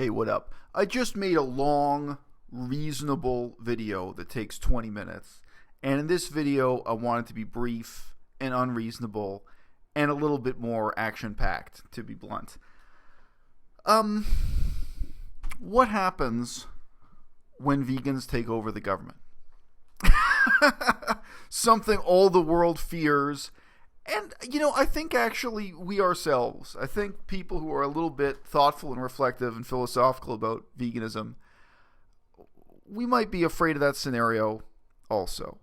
Hey, what up? I just made a long, reasonable video that takes 20 minutes. And in this video, I want it to be brief and unreasonable and a little bit more action-packed, to be blunt. What happens when vegans take over the government? Something all the world fears. And, I think actually we ourselves, I think people who are a little bit thoughtful and reflective and philosophical about veganism, we might be afraid of that scenario also.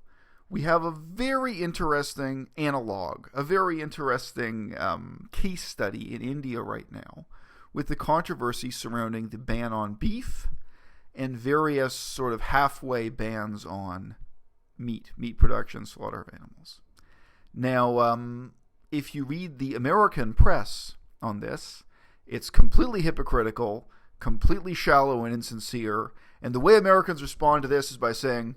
We have a very interesting analog, a very interesting case study in India right now with the controversy surrounding the ban on beef and various sort of halfway bans on meat production, slaughter of animals. Now, if you read the American press on this, it's completely hypocritical, completely shallow and insincere, and the way Americans respond to this is by saying,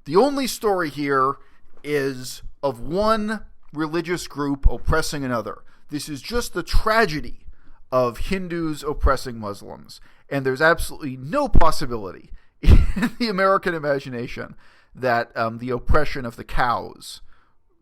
the only story here is of one religious group oppressing another. This is just the tragedy of Hindus oppressing Muslims, and there's absolutely no possibility in the American imagination that the oppression of the cows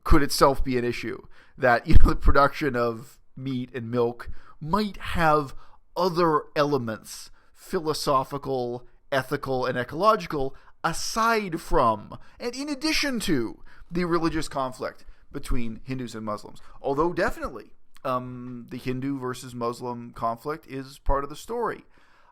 could itself be an issue, that the production of meat and milk might have other elements, philosophical, ethical, and ecological, aside from and in addition to the religious conflict between Hindus and Muslims. Although definitely the Hindu versus Muslim conflict is part of the story.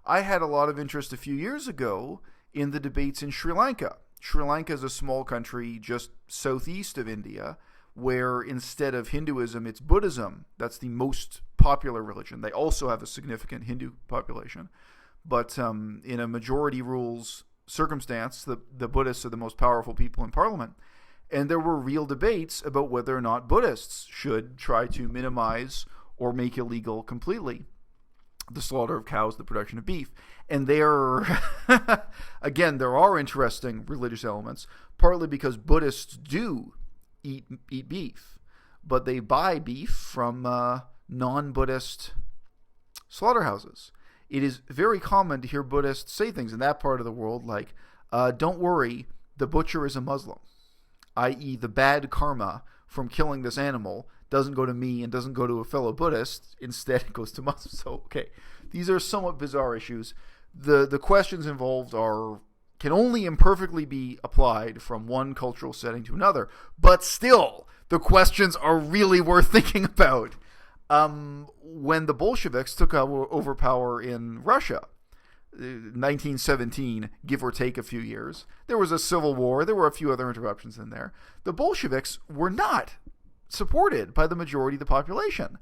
I had a lot of interest a few years ago in the debates in Sri Lanka. Sri Lanka is a small country just southeast of India, where instead of Hinduism, it's Buddhism. That's the most popular religion. They also have a significant Hindu population. But in a majority rules circumstance, the Buddhists are the most powerful people in parliament. And there were real debates about whether or not Buddhists should try to minimize or make illegal completely the slaughter of cows, the production of beef. And again, there are interesting religious elements, partly because Buddhists do eat beef, but they buy beef from non-Buddhist slaughterhouses. It is very common to hear Buddhists say things in that part of the world like, don't worry, the butcher is a Muslim, i.e. the bad karma from killing this animal doesn't go to me and doesn't go to a fellow Buddhist. Instead, it goes to Muslims. So, okay, these are somewhat bizarre issues. The questions involved can only imperfectly be applied from one cultural setting to another, but still, the questions are really worth thinking about. When the Bolsheviks took over power in Russia, 1917, give or take a few years, there was a civil war, there were a few other interruptions in there. The Bolsheviks were not supported by the majority of the population.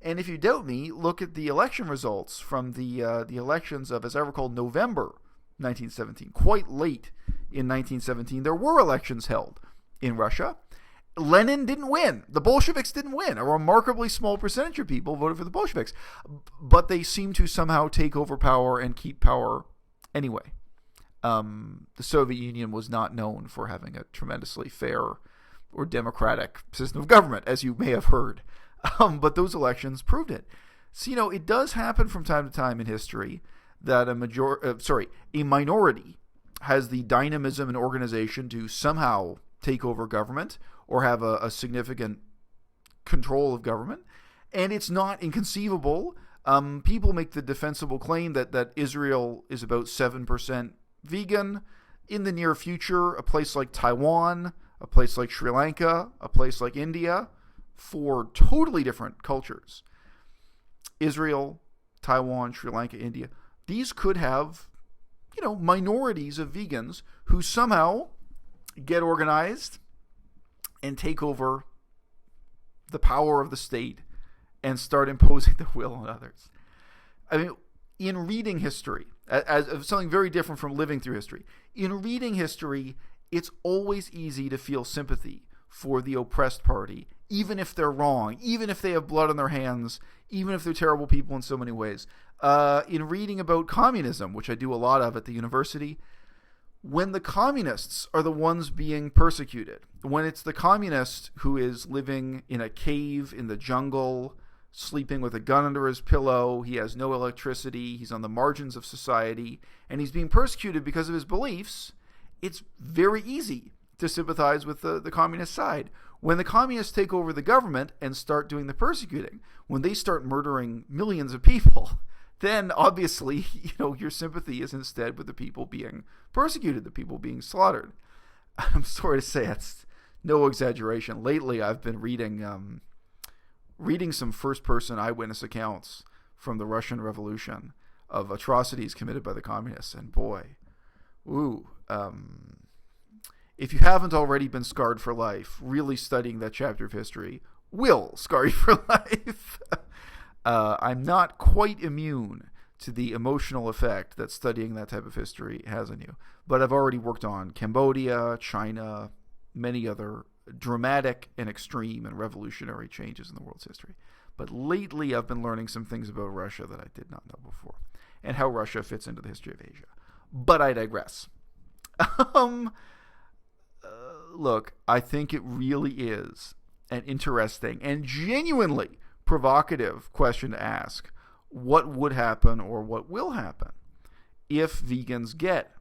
And if you doubt me, look at the election results from the elections of, as I recall, November 1917. Quite late in 1917, there were elections held in Russia. Lenin didn't win. The Bolsheviks didn't win. A remarkably small percentage of people voted for the Bolsheviks. But they seemed to somehow take over power and keep power anyway. The Soviet Union was not known for having a tremendously fair or democratic system of government, as you may have heard. But those elections proved it. So, it does happen from time to time in history that a minority has the dynamism and organization to somehow take over government or have a significant control of government. And it's not inconceivable. People make the defensible claim that Israel is about 7% vegan. In the near future, a place like Taiwan, a place like Sri Lanka, a place like India, 4 totally different cultures. Israel, Taiwan, Sri Lanka, India. These could have, minorities of vegans who somehow get organized and take over the power of the state and start imposing their will on others. I mean, in reading history, as something very different from living through history, in reading history, it's always easy to feel sympathy for the oppressed party, even if they're wrong, even if they have blood on their hands, even if they're terrible people in so many ways. In reading about communism, which I do a lot of at the university, when the communists are the ones being persecuted, when it's the communist who is living in a cave in the jungle, sleeping with a gun under his pillow. He has no electricity. He's on the margins of society, and he's being persecuted because of his beliefs. It's very easy to sympathize with the communist side. When the communists take over the government and start doing the persecuting, when they start murdering millions of people, then obviously, your sympathy is instead with the people being persecuted, the people being slaughtered. I'm sorry to say, it's no exaggeration. Lately, I've been reading some first-person eyewitness accounts from the Russian Revolution of atrocities committed by the communists, and boy, if you haven't already been scarred for life, really studying that chapter of history will scar you for life. I'm not quite immune to the emotional effect that studying that type of history has on you. But I've already worked on Cambodia, China, many other dramatic and extreme and revolutionary changes in the world's history. But lately I've been learning some things about Russia that I did not know before, and how Russia fits into the history of Asia. But I digress. Look, I think it really is an interesting and genuinely provocative question to ask. What would happen, or what will happen, if vegans get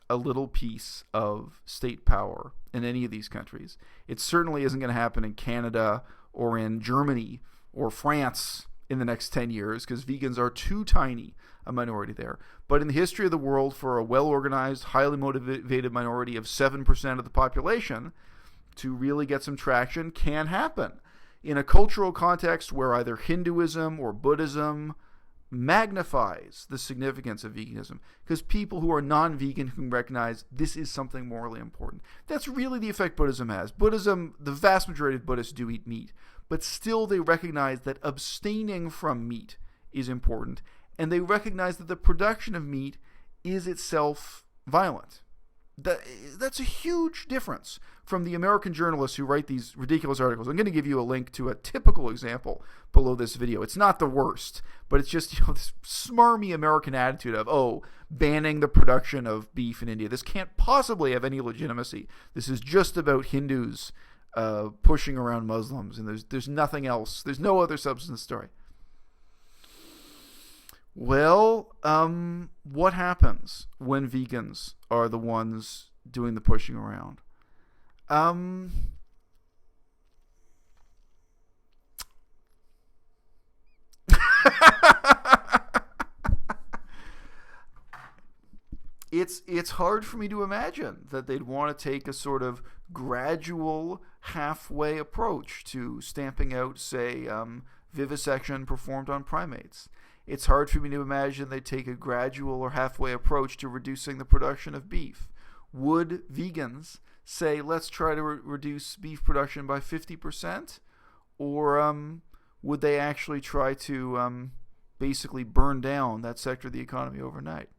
a little piece of state power in any of these countries? It certainly isn't going to happen in Canada or in Germany or France in the next 10 years, because vegans are too tiny a minority there. But in the history of the world, for a well-organized, highly motivated minority of 7% of the population to really get some traction can happen in a cultural context where either Hinduism or Buddhism magnifies the significance of veganism, because people who are non-vegan can recognize this is something morally important. That's really the effect Buddhism has. Buddhism, the vast majority of Buddhists do eat meat, but still they recognize that abstaining from meat is important, and they recognize that the production of meat is itself violent. That's a huge difference from the American journalists who write these ridiculous articles. I'm going to give you a link to a typical example below this video. It's not the worst, but it's just this smarmy American attitude of, banning the production of beef in India. This can't possibly have any legitimacy. This is just about Hindus pushing around Muslims, and there's nothing else. There's no other substance story. Well, what happens when vegans are the ones doing the pushing around? It's hard for me to imagine that they'd want to take a sort of gradual, halfway approach to stamping out, say, vivisection performed on primates. It's hard for me to imagine they take a gradual or halfway approach to reducing the production of beef. Would vegans say, let's try to reduce beef production by 50%? Or would they actually try to basically burn down that sector of the economy overnight?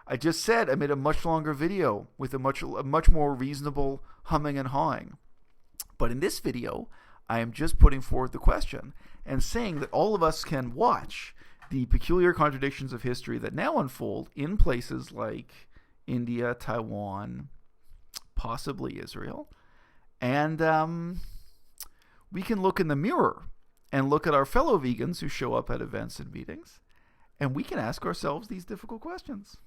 I just said I made a much longer video with a much more reasonable humming and hawing. But in this video, I am just putting forward the question and saying that all of us can watch the peculiar contradictions of history that now unfold in places like India, Taiwan, possibly Israel. And we can look in the mirror and look at our fellow vegans who show up at events and meetings, and we can ask ourselves these difficult questions.